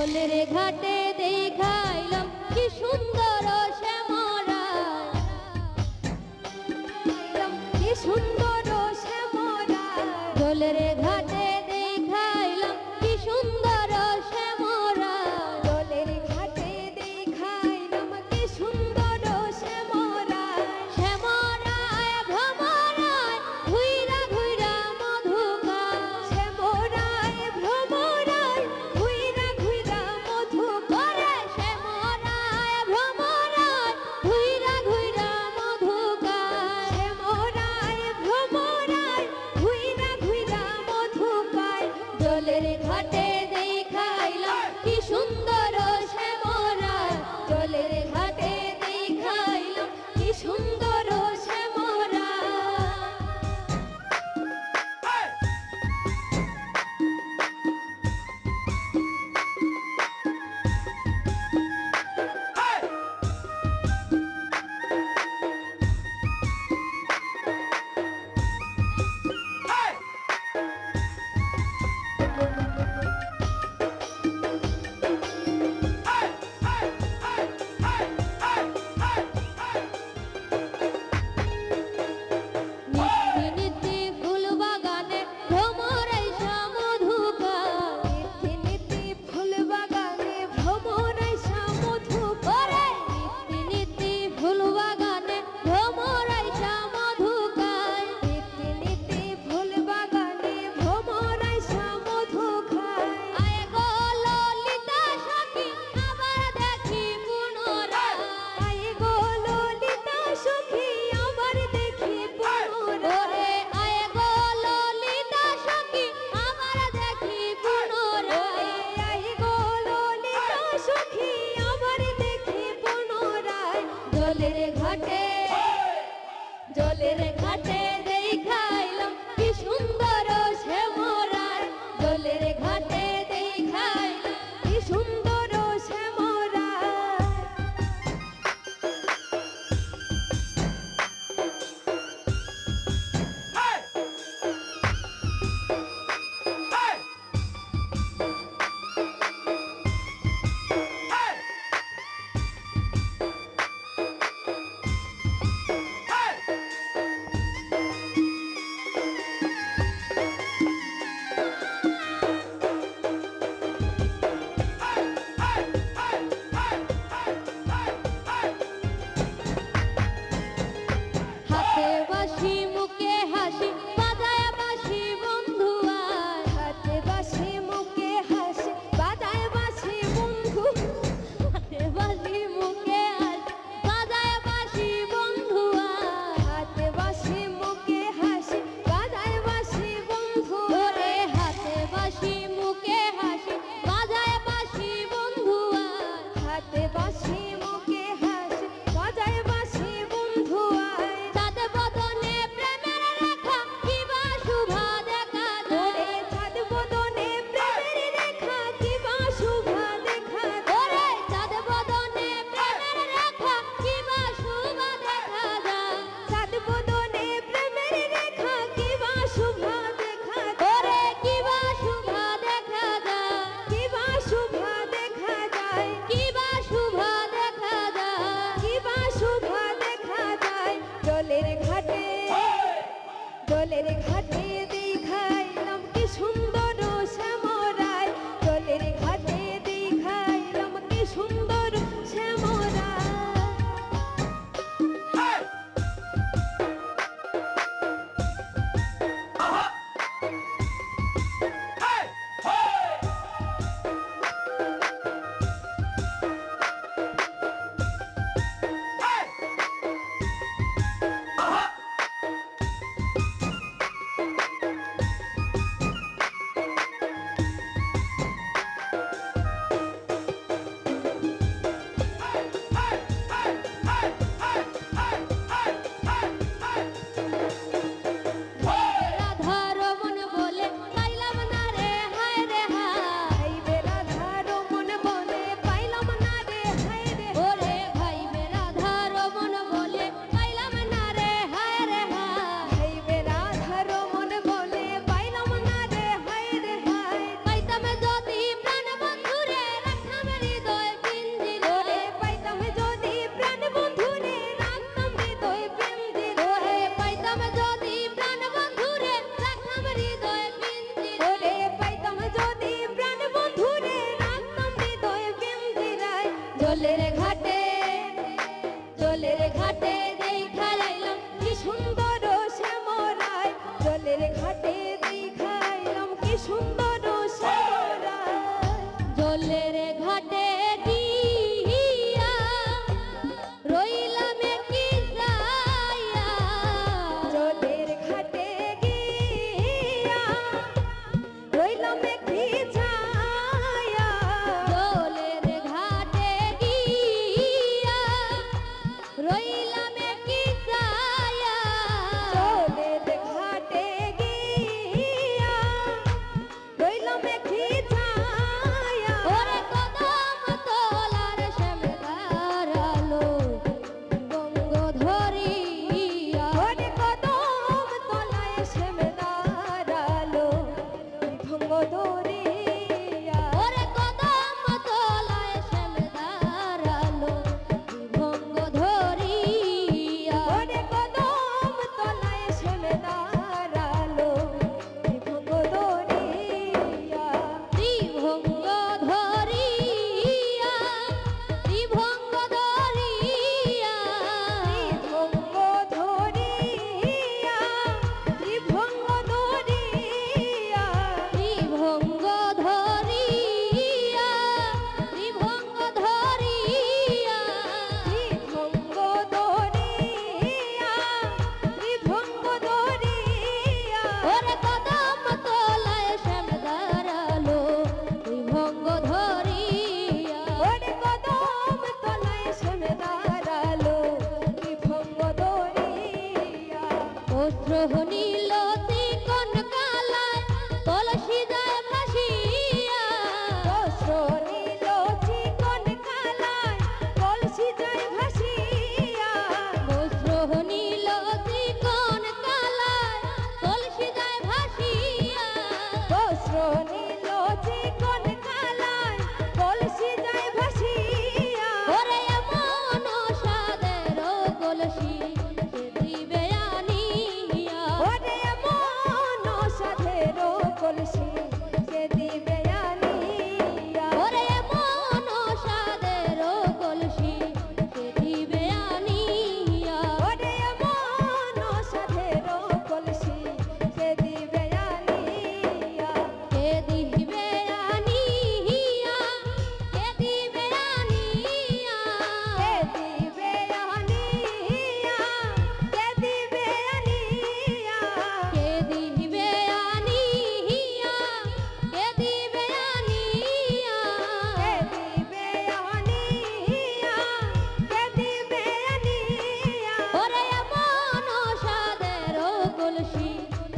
জলের ঘাটে দেখাইলাম কি সুন্দর শ্যামরায়, কি সুন্দর শ্যামরায়। জলের ঘাটে দেখাইলাম কি সুন্দর শ্যামরায়, জলের ঘাটে দেখাইলাম কি সুন্দর শ্যামরায়। শ্যামরায় ভ্রমরায় ঘুইরা ঘুইরা মধু খায়, শ্যামরায় ভ্রমরায় ঘুইরা ঘুইরা মধু সুন্দর শ্যামরা জলের ঘাটে গিয়া রইলাম কি যাইয়া জলের ঘাটে গিয়া রইলাম কি ছায়া জলের ঘাটে গিয়া রইলাম কি যাইয়া জলের ঘাটে গিয়া রইলাম কি ছায়া ওরে কদম তলার শ্যামে দাঁড়ালো গঙ্গ ধরিয়া ওরে কদম তলায় শ্যামে দাঁড়ালো ভঙ্গ ধরিয়া ওরে কদম তলায় শ্যামে দাঁড়ালো ভঙ্গ ধরিয়া ওরে কদম তলায় শ্যামে দাঁড়ালো ভঙ্গ ধরিয়া ত্রিভঙ্গ ধরিয়া ত্রিভঙ্গ ধরিয়া ভঙ্গ ধরিয়া ত্রিভঙ্গ ধরিয়া ত্রিভঙ্গ ধরিয়া ত্রিভঙ্গ ধরিয়া ভঙ্গ ধরিয়া ত্রিভঙ্গ ধরিয়া ওরে কদম তলায় শ্যাম দাঁড়ালো ত্রিভঙ্গ ধরিয়া ওরে কদম তলায় শ্যামে দাঁড়ালো ভঙ্গ ধরিয়া বস্ত্র নীল চিকন কালায় কলসি যায় ভাসিয়া বস্ত্র নীল চিকন কালায় কলসি যায় ভাসিয়া বস্ত্র নীল চিকন কালায় কলসি যায় ভাসিয়া বস্ত্র নীল চিকন কালায় কলসি যায় ভাসিয়া ওরে এমন সাদের কলসি সে দিবে আনিয়া ওরে মন সাধের কলসি কে দিবে আনিয়া ওরে এমন সাদের কলসি সে দিবে আনিয়া ওরে মন সাধের কলসি কে দিবে আনিয়া কে দিবে আনিয়া কে দিবে আনিয়া কে দিবে আনিয়া কে দিবে আনিয়া কে দিবে আনিয়া কে দিবে আনিয়া কে দিবে আনিয়া কে দিবে আনিয়া ওরে এমন সাদের কলসি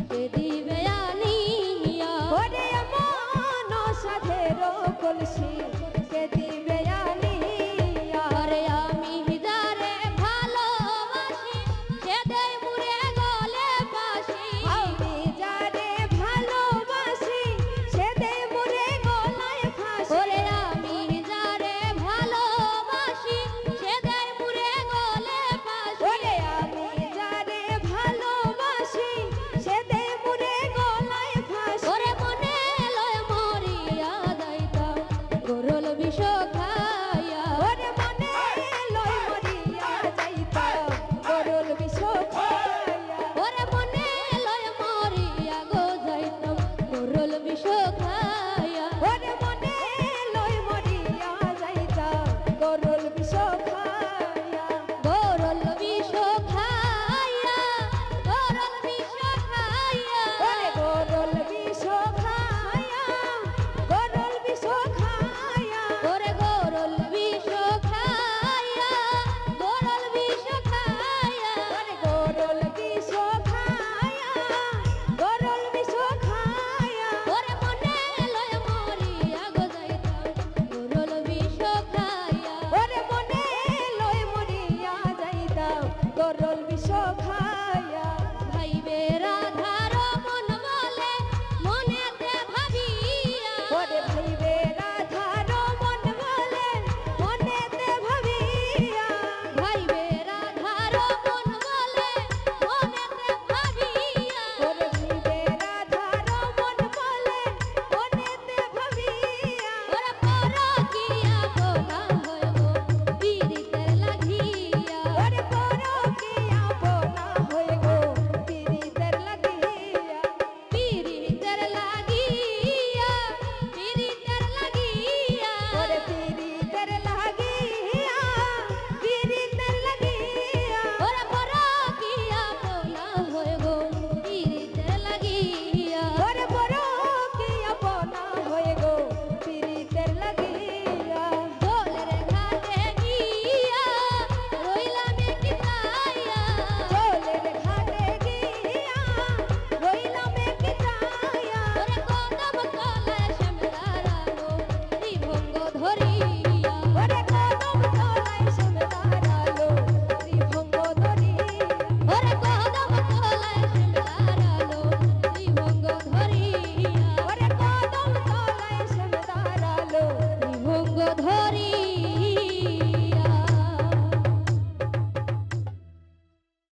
কে দিবে আনিয়া ওরে মন সাধের কলসি